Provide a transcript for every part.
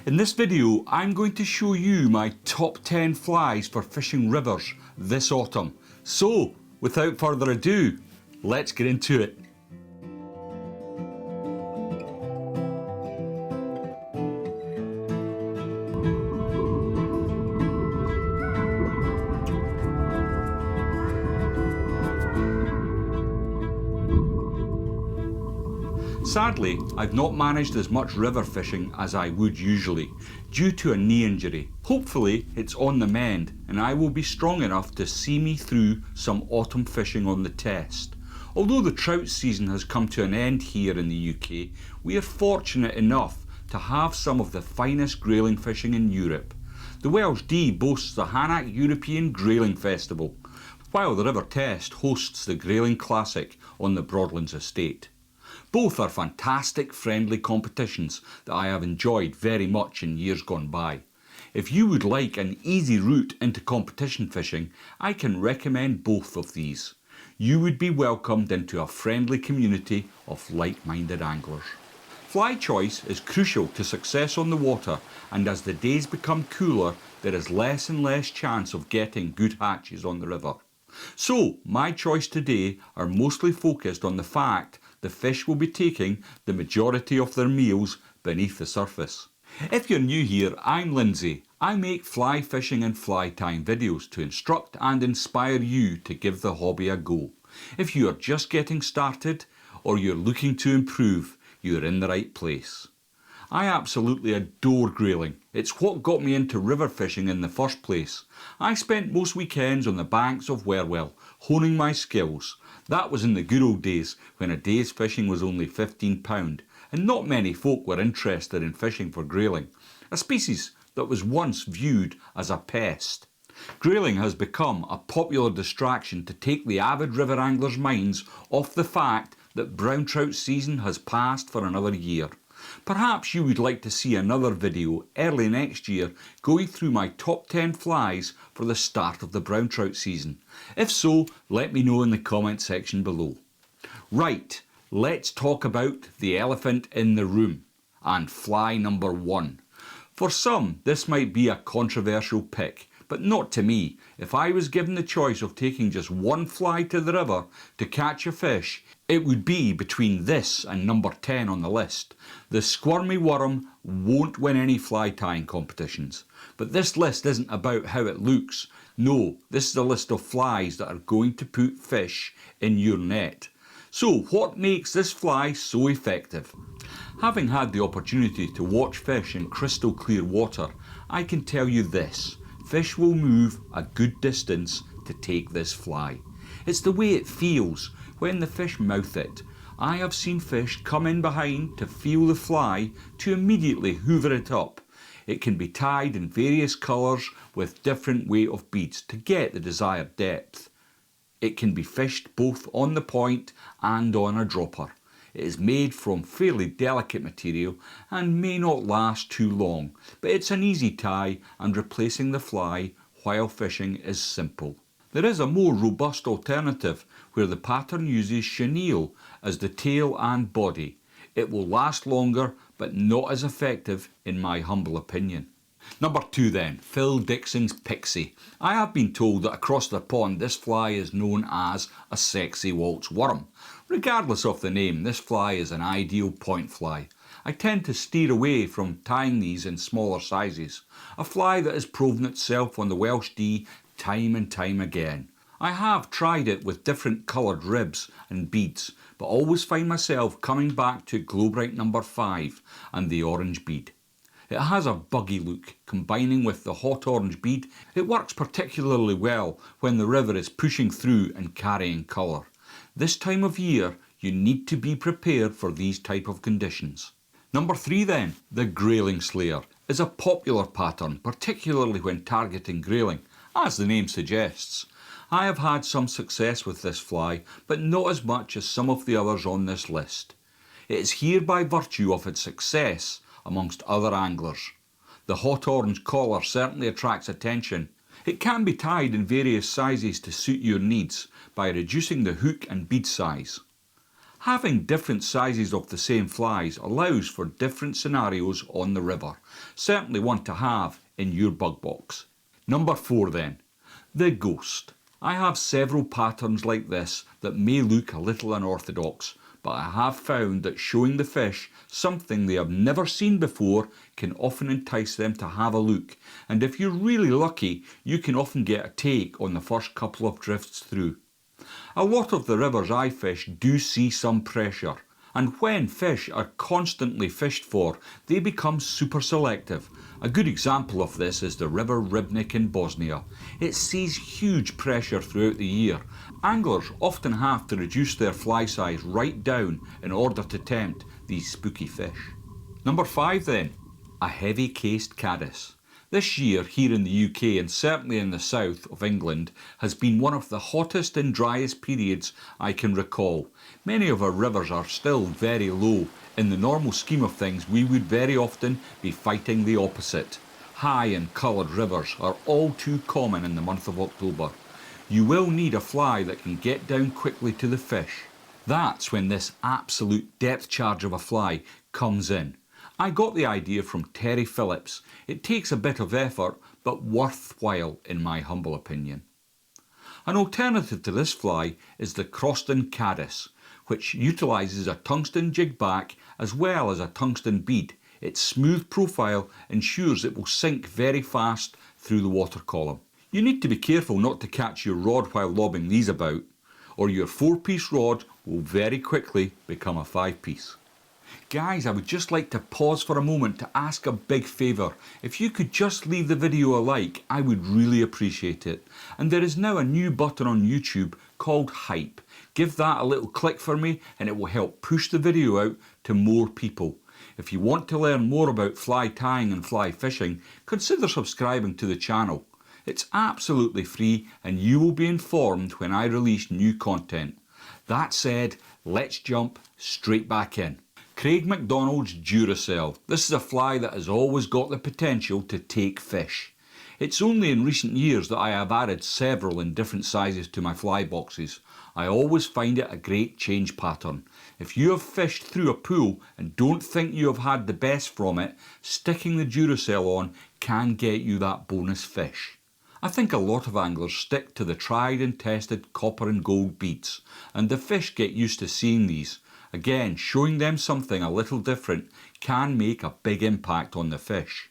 In this video, I'm going to show you my top 10 flies for fishing rivers this autumn. So, without further ado, let's get into it. Sadly, I've not managed as much river fishing as I would usually, due to a knee injury. Hopefully it's on the mend and I will be strong enough to see me through some autumn fishing on the test. Although the trout season has come to an end here in the UK, we are fortunate enough to have some of the finest grayling fishing in Europe. The Welsh Dee boasts the Hanak European Grayling Festival, while the River Test hosts the Grayling Classic on the Broadlands estate. Both are fantastic friendly competitions that I have enjoyed very much in years gone by. If you would like an easy route into competition fishing, I can recommend both of these. You would be welcomed into a friendly community of like-minded anglers. Fly choice is crucial to success on the water, and as the days become cooler, there is less and less chance of getting good hatches on the river. So my choice today are mostly focused on the fact the fish will be taking the majority of their meals beneath the surface. If you're new here, I'm Lindsay. I make fly fishing and fly tying videos to instruct and inspire you to give the hobby a go. If you are just getting started or you're looking to improve, you're in the right place. I absolutely adore grayling. It's what got me into river fishing in the first place. I spent most weekends on the banks of Wherwell, honing my skills. That was in the good old days when a day's fishing was only £15 and not many folk were interested in fishing for grayling, a species that was once viewed as a pest. Grayling has become a popular distraction to take the avid river anglers' minds off the fact that brown trout season has passed for another year. Perhaps you would like to see another video early next year going through my top 10 flies for the start of the brown trout season. If so, let me know in the comment section below. Right, let's talk about the elephant in the room and fly number 1. For some, this might be a controversial pick, but not to me. If I was given the choice of taking just one fly to the river to catch a fish, it would be between this and number 10 on the list. The squirmy worm won't win any fly tying competitions. But this list isn't about how it looks. No, this is a list of flies that are going to put fish in your net. So what makes this fly so effective? Having had the opportunity to watch fish in crystal clear water, I can tell you this. Fish will move a good distance to take this fly. It's the way it feels when the fish mouth it. I have seen fish come in behind to feel the fly to immediately hoover it up. It can be tied in various colours with different weight of beads to get the desired depth. It can be fished both on the point and on a dropper. It is made from fairly delicate material and may not last too long, but it's an easy tie and replacing the fly while fishing is simple. There is a more robust alternative where the pattern uses chenille as the tail and body. It will last longer but not as effective in my humble opinion. Number 2 then, Phil Dixon's Pixie. I have been told that across the pond this fly is known as a sexy waltz worm. Regardless of the name, this fly is an ideal point fly. I tend to steer away from tying these in smaller sizes. A fly that has proven itself on the Welsh Dee time and time again. I have tried it with different coloured ribs and beads, but always find myself coming back to Glowbright number 5 and the orange bead. It has a buggy look, combining with the hot orange bead. It works particularly well when the river is pushing through and carrying colour. This time of year, you need to be prepared for these type of conditions. Number 3 then, the Grayling Slayer, is a popular pattern, particularly when targeting grayling, as the name suggests. I have had some success with this fly, but not as much as some of the others on this list. It is here by virtue of its success amongst other anglers. The hot orange collar certainly attracts attention. It can be tied in various sizes to suit your needs by reducing the hook and bead size. Having different sizes of the same flies allows for different scenarios on the river. Certainly one to have in your bug box. Number 4 then, the ghost. I have several patterns like this that may look a little unorthodox, but I have found that showing the fish something they have never seen before can often entice them to have a look, and if you're really lucky, you can often get a take on the first couple of drifts through. A lot of the rivers I fish do see some pressure, and when fish are constantly fished for, they become super selective. A good example of this is the River Ribnik in Bosnia. It sees huge pressure throughout the year. Anglers often have to reduce their fly size right down in order to tempt these spooky fish. Number 5 then, a heavy cased caddis. This year here in the UK and certainly in the south of England has been one of the hottest and driest periods I can recall. Many of our rivers are still very low. In the normal scheme of things, we would very often be fighting the opposite. High and coloured rivers are all too common in the month of October. You will need a fly that can get down quickly to the fish. That's when this absolute depth charge of a fly comes in. I got the idea from Terry Phillips. It takes a bit of effort, but worthwhile in my humble opinion. An alternative to this fly is the Croston caddis, which utilises a tungsten jig back as well as a tungsten bead. Its smooth profile ensures it will sink very fast through the water column. You need to be careful not to catch your rod while lobbing these about, or your 4-piece rod will very quickly become a 5-piece. Guys, I would just like to pause for a moment to ask a big favour. If you could just leave the video a like, I would really appreciate it. And there is now a new button on YouTube called Hype. Give that a little click for me and it will help push the video out to more people. If you want to learn more about fly tying and fly fishing, consider subscribing to the channel. It's absolutely free and you will be informed when I release new content. That said, let's jump straight back in. Craig McDonald's Duracell. This is a fly that has always got the potential to take fish. It's only in recent years that I have added several in different sizes to my fly boxes. I always find it a great change pattern. If you have fished through a pool and don't think you have had the best from it, sticking the Duracell on can get you that bonus fish. I think a lot of anglers stick to the tried and tested copper and gold beads, and the fish get used to seeing these. Again, showing them something a little different can make a big impact on the fish.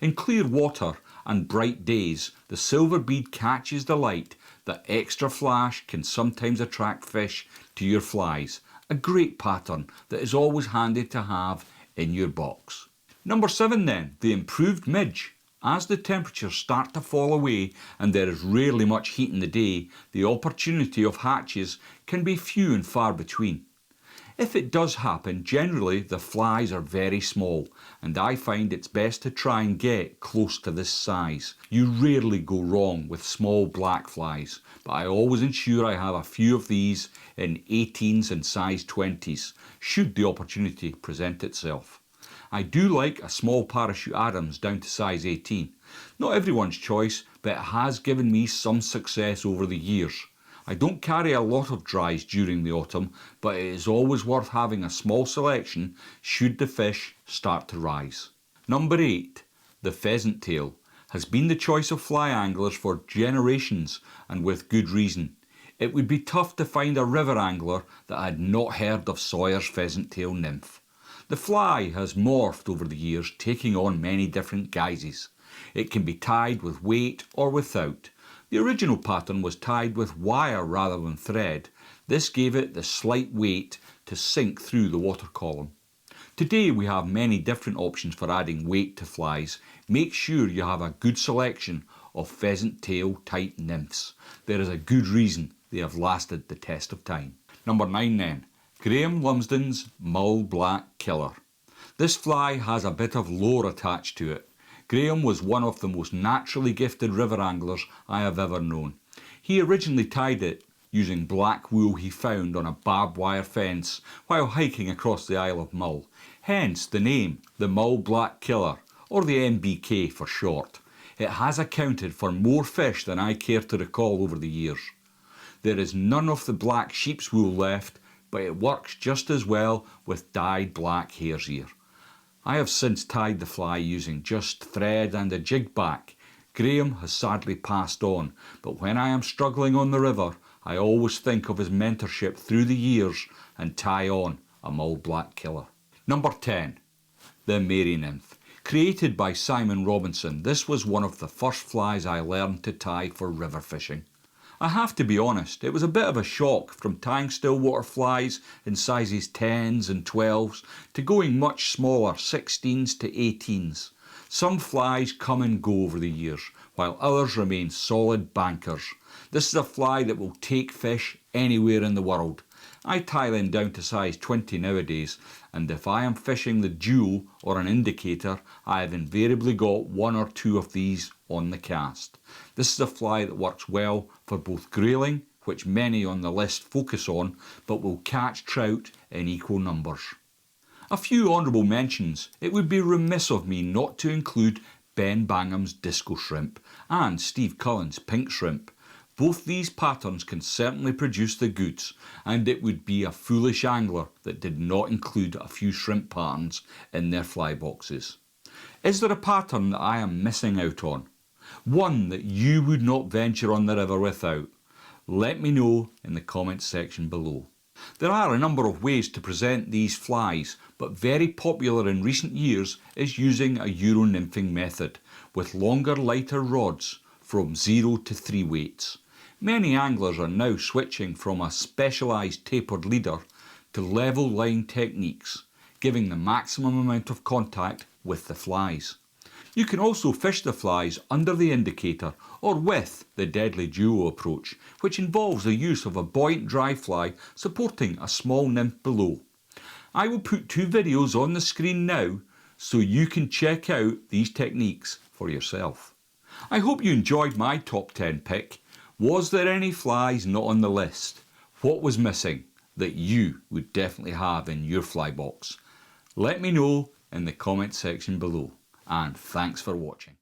In clear water and bright days, the silver bead catches the light. The extra flash can sometimes attract fish to your flies. A great pattern that is always handy to have in your box. Number 7 then, the improved midge. As the temperatures start to fall away and there is rarely much heat in the day, the opportunity of hatches can be few and far between. If it does happen, generally the flies are very small and I find it's best to try and get close to this size. You rarely go wrong with small black flies, but I always ensure I have a few of these in 18s and size 20s, should the opportunity present itself. I do like a small parachute Adams down to size 18. Not everyone's choice, but it has given me some success over the years. I don't carry a lot of dries during the autumn, but it is always worth having a small selection should the fish start to rise. Number 8, the pheasant tail, has been the choice of fly anglers for generations and with good reason. It would be tough to find a river angler that had not heard of Sawyer's pheasant tail nymph. The fly has morphed over the years, taking on many different guises. It can be tied with weight or without. The original pattern was tied with wire rather than thread. This gave it the slight weight to sink through the water column. Today we have many different options for adding weight to flies. Make sure you have a good selection of pheasant tail type nymphs. There is a good reason they have lasted the test of time. Number 9 then, Graham Lumsden's Mull Black Killer. This fly has a bit of lore attached to it. Graham was one of the most naturally gifted river anglers I have ever known. He originally tied it using black wool he found on a barbed wire fence while hiking across the Isle of Mull. Hence the name, the Mull Black Killer, or the MBK for short. It has accounted for more fish than I care to recall over the years. There is none of the black sheep's wool left but it works just as well with dyed black hare's ear. I have since tied the fly using just thread and a jig back. Graham has sadly passed on, but when I am struggling on the river, I always think of his mentorship through the years and tie on a mull black killer. Number 10. The Mary Nymph. Created by Simon Robinson, this was one of the first flies I learned to tie for river fishing. I have to be honest, it was a bit of a shock from tying stillwater flies in sizes 10s and 12s to going much smaller 16s to 18s. Some flies come and go over the years, while others remain solid bankers. This is a fly that will take fish anywhere in the world. I tie them down to size 20 nowadays, and if I am fishing the jewel or an indicator, I have invariably got one or two of these on the cast. This is a fly that works well for both grayling, which many on the list focus on, but will catch trout in equal numbers. A few honourable mentions. It would be remiss of me not to include Ben Bangham's disco shrimp and Steve Cullen's pink shrimp. Both these patterns can certainly produce the goods, and it would be a foolish angler that did not include a few shrimp patterns in their fly boxes. Is there a pattern that I am missing out on? One that you would not venture on the river without? Let me know in the comments section below. There are a number of ways to present these flies, but very popular in recent years is using a Euro nymphing method with longer, lighter rods from 0 to 3 weights. Many anglers are now switching from a specialised tapered leader to level line techniques, giving the maximum amount of contact with the flies. You can also fish the flies under the indicator or with the deadly duo approach, which involves the use of a buoyant dry fly supporting a small nymph below. I will put 2 videos on the screen now so you can check out these techniques for yourself. I hope you enjoyed my top 10 pick. Was there any flies not on the list? What was missing that you would definitely have in your fly box? Let me know in the comment section below, and thanks for watching.